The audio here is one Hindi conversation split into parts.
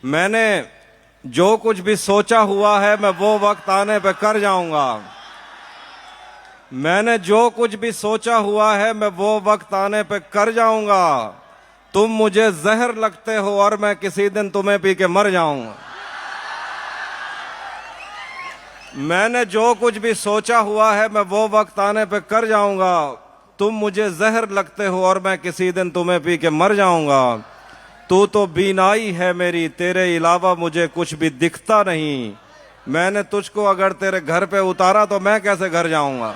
मैंने जो कुछ भी सोचा हुआ है मैं वो वक्त आने पे कर जाऊंगा। मैंने जो कुछ भी सोचा हुआ है मैं वो वक्त आने पे कर जाऊंगा। तुम मुझे जहर लगते हो और मैं किसी दिन तुम्हें पी के मर जाऊंगा। मैंने जो कुछ भी सोचा हुआ है मैं वो वक्त आने पे कर जाऊंगा। तुम मुझे जहर लगते हो और मैं किसी दिन तुम्हें पी के मर जाऊंगा। तू तो बीनाई है मेरी, तेरे अलावा मुझे कुछ भी दिखता नहीं। मैंने तुझको अगर तेरे घर पे उतारा तो मैं कैसे घर जाऊंगा।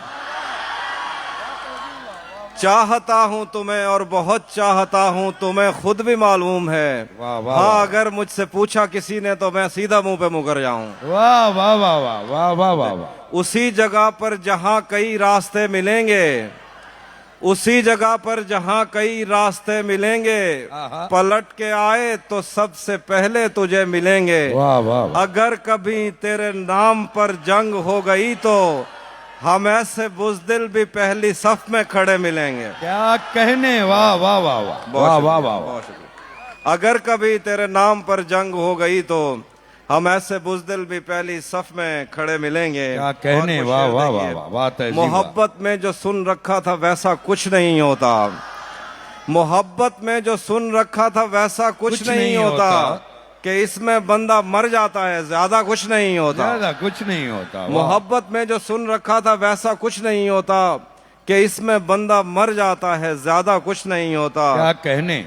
चाहता हूं तुम्हें और बहुत चाहता हूं, तुम्हें खुद भी मालूम है। वाह वाह हाँ, वाह। अगर मुझसे पूछा किसी ने तो मैं सीधा मुंह पे मुकर जाऊं। वाह वाह वाह वाह वाह वाह वाह वाह। उसी जगह पर जहां कई रास्ते मिलेंगे, उसी जगह पर जहां कई रास्ते मिलेंगे, आहा। पलट के आए तो सबसे पहले तुझे मिलेंगे। वाह वाह वाह। अगर कभी तेरे नाम पर जंग हो गई तो हम ऐसे बुज़दिल भी पहली सफ में खड़े मिलेंगे। क्या कहने। वाह वाह वाह वाह वाह वाह वाह। बहुत शुक्रिया। अगर कभी तेरे नाम पर जंग हो गई तो हम ऐसे बुज़दिल भी पहली सफ में खड़े मिलेंगे। क्या कहने। और वो वाह शेर वाह देखिए, वाह वाह। बात है। मोहब्बत में जो सुन रखा था वैसा कुछ नहीं होता। मोहब्बत में जो सुन रखा था वैसा कुछ नहीं होता कि इसमें बंदा मर जाता है, ज्यादा कुछ नहीं होता। ज्यादा कुछ नहीं होता। वाह। मोहब्बत में जो सुन रखा था वैसा कुछ नहीं होता कि इसमें बंदा मर जाता है, ज्यादा कुछ नहीं होता। क्या कहने।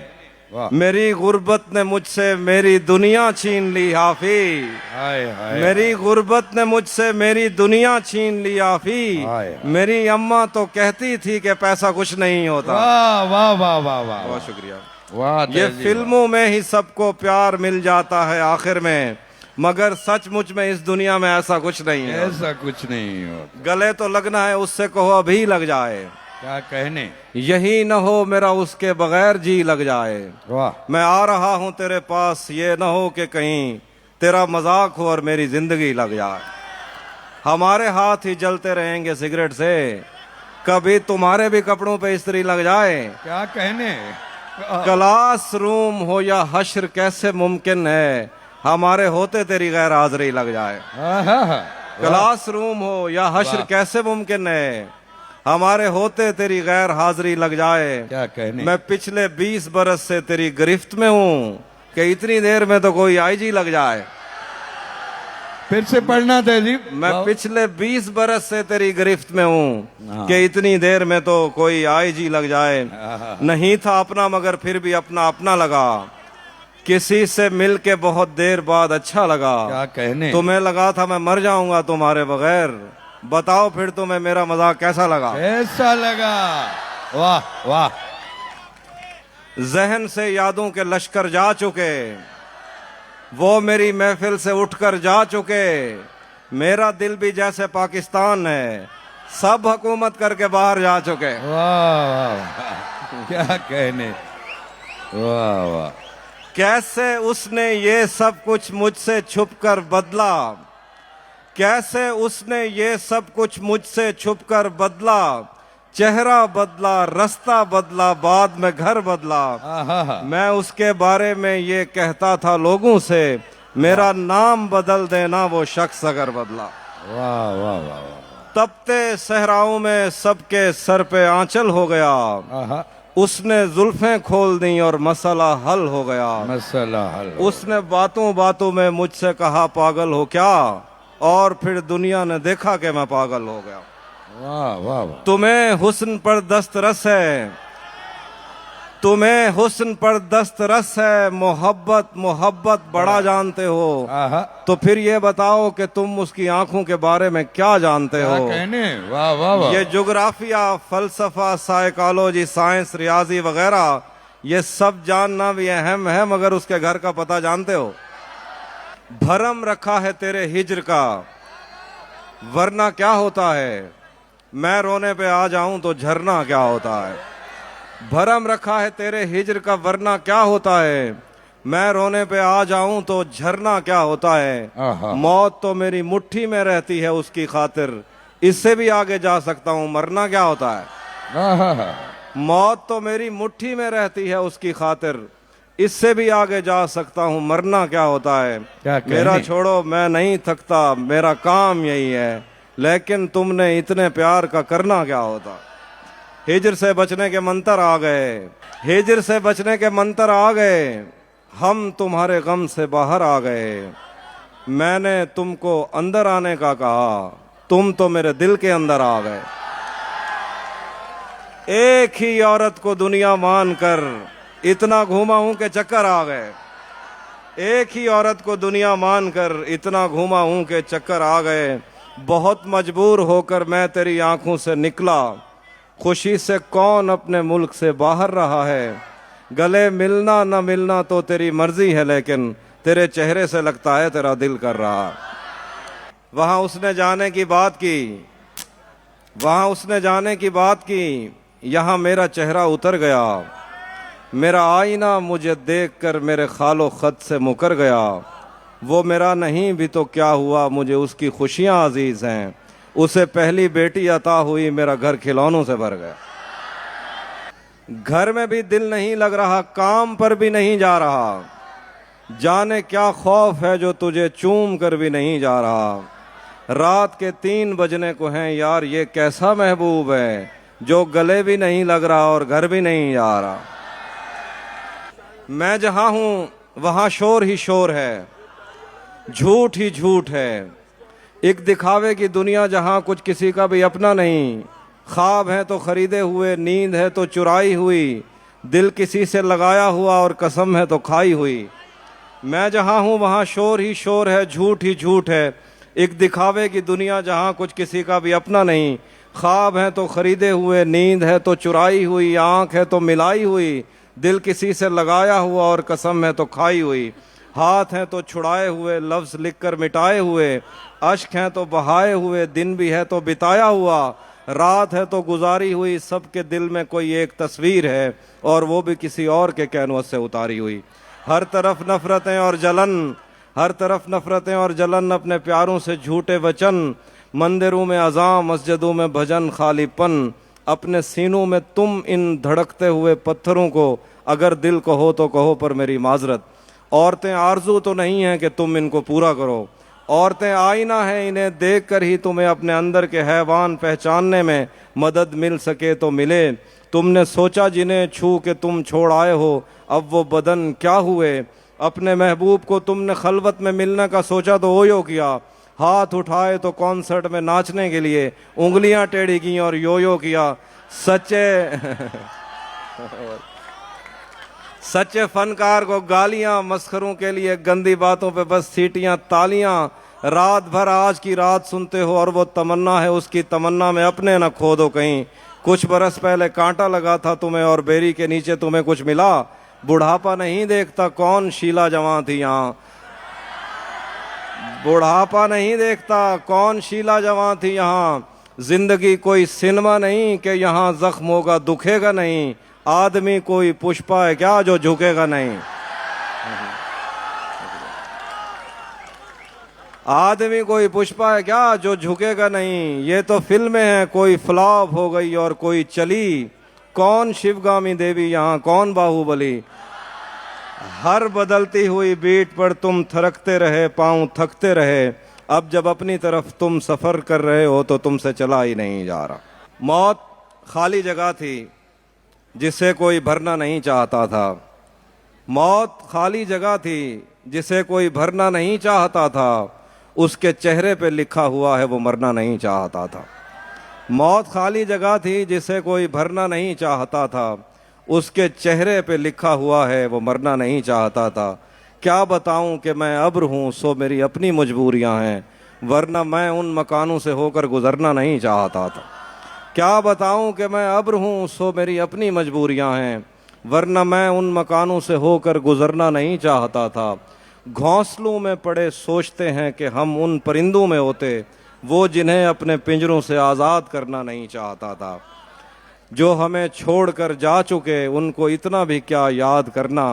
वाह। मेरी गुर्बत ने मुझसे मेरी दुनिया छीन ली हाफी। हाय हाय। मेरी गुर्बत ने मुझसे मेरी दुनिया छीन ली हाफी। हाय। मेरी अम्मा तो कहती थी कि पैसा कुछ नहीं होता। वाह वाह वाह वाह वाह। बहुत शुक्रिया। वाह। ये फिल्मों में ही सबको प्यार मिल जाता है आखिर में, मगर सचमुच में इस दुनिया में ऐसा कुछ नहीं है। ऐसा कुछ नहीं होता। गले तो लगना है, उससे कहो अभी लग जाए। क्या कहने। यही न हो मेरा उसके बगैर जी लग जाए। वाह। मैं आ रहा हूं तेरे पास, ये न हो कि कहीं तेरा मजाक हो और मेरी जिंदगी लग जाए। हमारे हाथ ही जलते रहेंगे सिगरेट से, कभी तुम्हारे भी कपड़ों पे इस्त्री लग जाए। क्या कहने। क्लासरूम हो या हश्र कैसे मुमकिन है हमारे होते तेरी गैर हाजिरी लग जाए। आहा। क्लासरूम हो या हश्र वाह। कैसे मुमकिन है हमारे होते तेरी गैर हाजिरी लग जाए। क्या कहने। मैं पिछले 20 बरस से तेरी गिरफ्त में हूँ कि इतनी देर में तो कोई आईजी लग जाए। फिर से पढ़ना तहजीब। मैं पिछले 20 बरस से तेरी गिरफ्त में हूँ हाँ। कि इतनी देर में तो कोई आईजी लग जाए। आहा। नहीं था अपना मगर फिर भी अपना अपना लगा। किसी से मिल के बहुत देर बाद अच्छा लगा। क्या कहने। तुम्हें लगा था मैं मर जाऊंगा तुम्हारे बगैर। बताओ फिर तुम्हें मेरा मजाक कैसा लगा। ऐसा लगा। वाह वाह। जहन से यादों के लश्कर जा चुके, वो मेरी महफिल से उठकर जा चुके। मेरा दिल भी जैसे पाकिस्तान है, सब हुकूमत करके बाहर जा चुके। वाह वाह वाह। क्या कहने। वाह वाह। कैसे उसने ये सब कुछ मुझसे छुपकर बदला, कैसे उसने ये सब कुछ मुझसे छुपकर बदला। चेहरा बदला, रास्ता बदला, बाद में घर बदला। आहा। मैं उसके बारे में ये कहता था लोगों से, मेरा नाम बदल देना वो शख्स अगर बदला। वाह वाह वाह वाह। तपते सहराओं में सबके सर पे आंचल हो गया। आहा। उसने जुल्फें खोल दी और मसला हल हो गया। मसला हल। उसने बातों बातों में मुझसे कहा पागल हो क्या, और फिर दुनिया ने देखा कि मैं पागल हो गया। वाह वाह वाह। तुम्हें हुस्न पर दस्तरस है, तुम्हें हुस्न पर दस्तरस है। मोहब्बत मोहब्बत बड़ा जानते हो, आहा। तो फिर ये बताओ कि तुम उसकी आंखों के बारे में क्या जानते क्या हो। कहने। वाह वाह वाह। ये जोग्राफिया, फलसफा, साइकोलॉजी, साइंस, रियाजी वगैरह ये सब जानना भी अहम है, मगर उसके घर का पता जानते हो। भरम रखा है तेरे हिज्र का, वरना क्या होता है। मैं रोने पे आ जाऊं तो झरना क्या होता है। भरम रखा है तेरे हिज्र का, वरना क्या होता है। मैं रोने पे आ जाऊं तो झरना क्या होता है। आहा। मौत तो मेरी मुट्ठी में रहती है उसकी खातिर, इससे भी आगे जा सकता हूं, मरना क्या होता है। आहा। मौत तो मेरी मुट्ठी में रहती है उसकी खातिर, इससे भी आगे जा सकता हूँ, मरना क्या होता है। क्या कहने? मेरा छोड़ो, मैं नहीं थकता, मेरा काम यही है, लेकिन तुमने इतने प्यार का करना क्या होता। हिजर से बचने के मंत्र आ गए, हिजर से बचने के मंत्र आ गए, हम तुम्हारे गम से बाहर आ गए। मैंने तुमको अंदर आने का कहा, तुम तो मेरे दिल के अंदर आ गए। एक ही औरत को दुनिया मानकर इतना घूमा हूं के चक्कर आ गए, एक ही औरत को दुनिया मानकर इतना घूमा हूं के चक्कर आ गए। बहुत मजबूर होकर मैं तेरी आंखों से निकला, खुशी से कौन अपने मुल्क से बाहर रहा है। गले मिलना न मिलना तो तेरी मर्जी है, लेकिन तेरे चेहरे से लगता है तेरा दिल कर रहा। वहां उसने जाने की बात की, वहां उसने जाने की बात की, यहां मेरा चेहरा उतर गया। मेरा आईना मुझे देखकर मेरे खालो खत से मुकर गया। वो मेरा नहीं भी तो क्या हुआ, मुझे उसकी खुशियां अजीज हैं। उसे पहली बेटी अता हुई, मेरा घर खिलौनों से भर गया। घर में भी दिल नहीं लग रहा, काम पर भी नहीं जा रहा। जाने क्या खौफ है जो तुझे चूम कर भी नहीं जा रहा। रात के 3 बजने को हैं यार, ये कैसा महबूब है जो गले भी नहीं लग रहा और घर भी नहीं जा रहा। मैं जहां हूं वहां शोर ही शोर है, झूठ ही झूठ है। एक दिखावे की दुनिया जहां कुछ किसी का भी अपना नहीं। ख्वाब है तो खरीदे हुए, नींद है तो चुराई हुई, दिल किसी से लगाया हुआ और कसम है तो खाई हुई। मैं जहां हूं वहां शोर ही शोर है, झूठ ही झूठ है। एक दिखावे की दुनिया जहां कुछ किसी का भी अपना नहीं। ख्वाब है तो खरीदे हुए, नींद है तो चुराई हुई, आंख है तो मिलाई हुई, दिल किसी से लगाया हुआ और कसम है तो खाई हुई। हाथ हैं तो छुड़ाए हुए, लफ्ज लिखकर मिटाए हुए, अश्क हैं तो बहाए हुए, दिन भी है तो बिताया हुआ, रात है तो गुजारी हुई। सबके दिल में कोई एक तस्वीर है और वो भी किसी और के कैनवस से उतारी हुई। हर तरफ नफरतें और जलन, हर तरफ नफरतें और जलन, अपने प्यारों से झूठे वचन। मंदिरों में अज़ां, मस्जिदों में भजन, खालीपन। अपने सीनों में तुम इन धड़कते हुए पत्थरों को अगर दिल कहो तो कहो, पर मेरी माजरत। औरतें आरजू तो नहीं है कि तुम इनको पूरा करो। औरतें आईना है, इन्हें देख कर ही तुम्हें अपने अंदर के हैवान पहचानने में मदद मिल सके तो मिले। तुमने सोचा जिन्हें छू के तुम छोड़ आए हो, अब वो बदन क्या हुए। अपने महबूब को तुमने खलवत में मिलने का सोचा तो ओयो किया। हाथ उठाए तो कॉन्सर्ट में नाचने के लिए, उंगलियां टेढ़ी की और यो किया। सच्चे फनकार को गालियां, मस्खरों के लिए गंदी बातों पे बस सीटियां, तालियां। रात भर आज की रात सुनते हो और वो तमन्ना है, उसकी तमन्ना में अपने न खो दो कहीं। कुछ बरस पहले कांटा लगा था तुम्हें और बेरी के नीचे तुम्हें कुछ मिला। बुढ़ापा नहीं देखता कौन शीला जवां थी यहाँ, बुढ़ापा नहीं देखता कौन शीला जवां थी यहाँ। जिंदगी कोई सिनेमा नहीं कि यहाँ जख्म होगा दुखेगा नहीं। आदमी कोई पुष्पा है क्या जो झुकेगा नहीं। आदमी कोई पुष्पा है क्या जो झुकेगा नहीं। ये तो फिल्में हैं, कोई फ्लॉप हो गई और कोई चली। कौन शिवगामी देवी यहाँ, कौन बाहुबली। हर बदलती हुई बीट पर तुम थरकते रहे, पांव थकते रहे। अब जब अपनी तरफ तुम सफर कर रहे हो तो तुमसे चला ही नहीं जा रहा। मौत खाली जगह थी जिसे कोई भरना नहीं चाहता था। मौत खाली जगह थी जिसे कोई भरना नहीं चाहता था। उसके चेहरे पे लिखा हुआ है वो मरना नहीं चाहता था। मौत खाली जगह थी जिसे कोई भरना नहीं चाहता था। उसके चेहरे पे लिखा हुआ है वो मरना नहीं चाहता था। क्या बताऊं कि मैं अब्र हूं सो मेरी अपनी मजबूरियां हैं, वरना मैं उन मकानों से होकर गुजरना नहीं चाहता था। क्या बताऊं कि मैं अब्र हूं सो मेरी अपनी मजबूरियां हैं, वरना मैं उन मकानों से होकर गुजरना नहीं चाहता था। घोंसलों में पड़े सोचते हैं कि हम उन परिंदों में होते, वो जिन्हें अपने पिंजरों से आज़ाद करना नहीं चाहता था। जो हमें छोड़कर जा चुके उनको इतना भी क्या याद करना।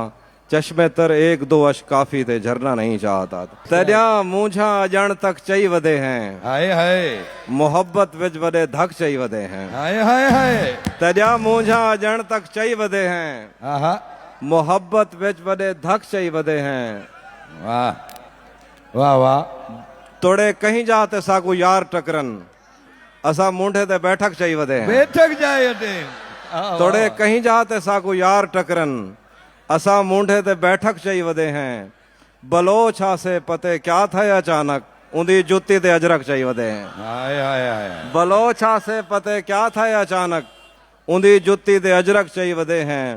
चश्मे तर एक दो अश काफी थे, झरना नहीं चाहता था। तरिया मूझा अजण तक चई वदे हैं, हाय हाय मोहब्बत विच वदे धक चई वदे हैं। हाय हाय हाय तरिया मूझा अजण तक चई वदे हैं, आहा मोहब्बत विच वडे धक चई वदे हैं वाह वाह वाह तोड़े कहीं जाते सागू यार टकरन असा मुंडे ते बैठक चई वदे हैं बैठक जाए अटे तोड़े कहीं जाते सागू यार टकरन असा मुंडे ते बैठक चई वदे हैं बलोच से पते क्या था अचानक उंदी जुत्ती ते अजरक चई वदे हैं हाय हाय हाय बलोच से पते क्या था अचानक उंदी जुत्ती ते अजरक चई वदे हैं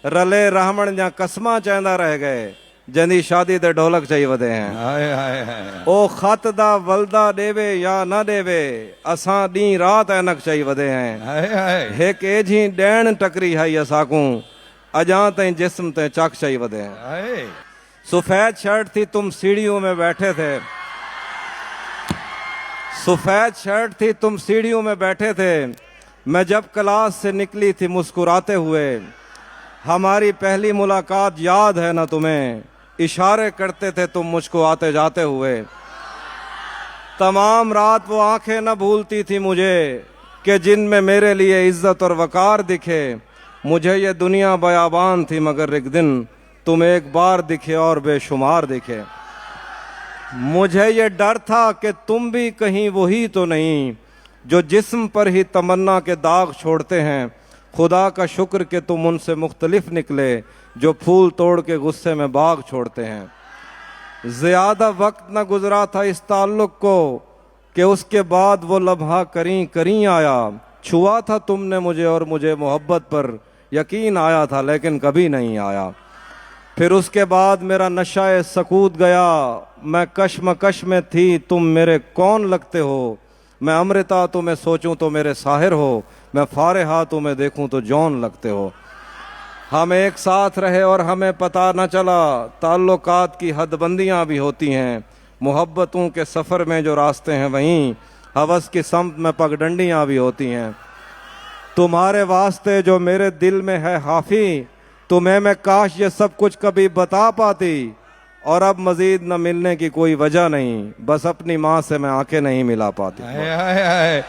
रले रहमण जा कसमा चेंदा रह गए जंदी शादी ते ढोलक चई वदे हैं हाय हाय हाय ओ खत दा वलदा देवे या न देवे असां डी रात ऐनक चई वदे हैं हाय हाय एक एझी डैण टकरी है असाकू अजा तई जिस्म ते चक चई वदे हैं हाय सफेद शर्ट थी तुम सीढ़ियों में बैठे थे सफेद शर्ट थी तुम सीढ़ियों में बैठे थे मैं जब क्लास से निकली थी मुस्कुराते हुए हमारी पहली मुलाकात याद है ना तुम्हें इशारे करते थे तुम मुझको आते जाते हुए तमाम रात वो आंखें न भूलती थी मुझे कि जिनमें मेरे लिए इज्जत और वकार दिखे मुझे ये दुनिया बयाबान थी मगर एक दिन तुम एक बार दिखे और बेशुमार दिखे मुझे ये डर था कि तुम भी कहीं वही तो नहीं जो जिस्म पर ही तमन्ना के दाग छोड़ते हैं खुदा का शुक्र कि तुम उनसे मुख्तलिफ निकले जो फूल तोड़ के गुस्से में बाग छोड़ते हैं ज्यादा वक्त न गुजरा था इस ताल्लुक को कि उसके बाद वो लम्हा करीं करीं आया छुआ था तुमने मुझे और मुझे मोहब्बत पर यकीन आया था लेकिन कभी नहीं आया फिर उसके बाद मेरा नशाए सकूत गया मैं कश्मकश में थी तुम मेरे कौन लगते हो मैं अमृता तुम्हें सोचूं तो मेरे साहिर हो मैं फारेहा तुम्हें देखूं तो जौन लगते हो हम एक साथ रहे और हमें पता न चला ताल्लुकात की हदबंदियां भी होती हैं मोहब्बतों के सफ़र में जो रास्ते हैं वहीं हवस की समत में पगडंडियां भी होती हैं तुम्हारे वास्ते जो मेरे दिल में है हाफी तुम्हें मैं काश ये सब कुछ कभी बता पाती और अब मजीद न मिलने की कोई वजह नहीं बस अपनी माँ से मैं आंखें नहीं मिला पाती हाय हाय हाय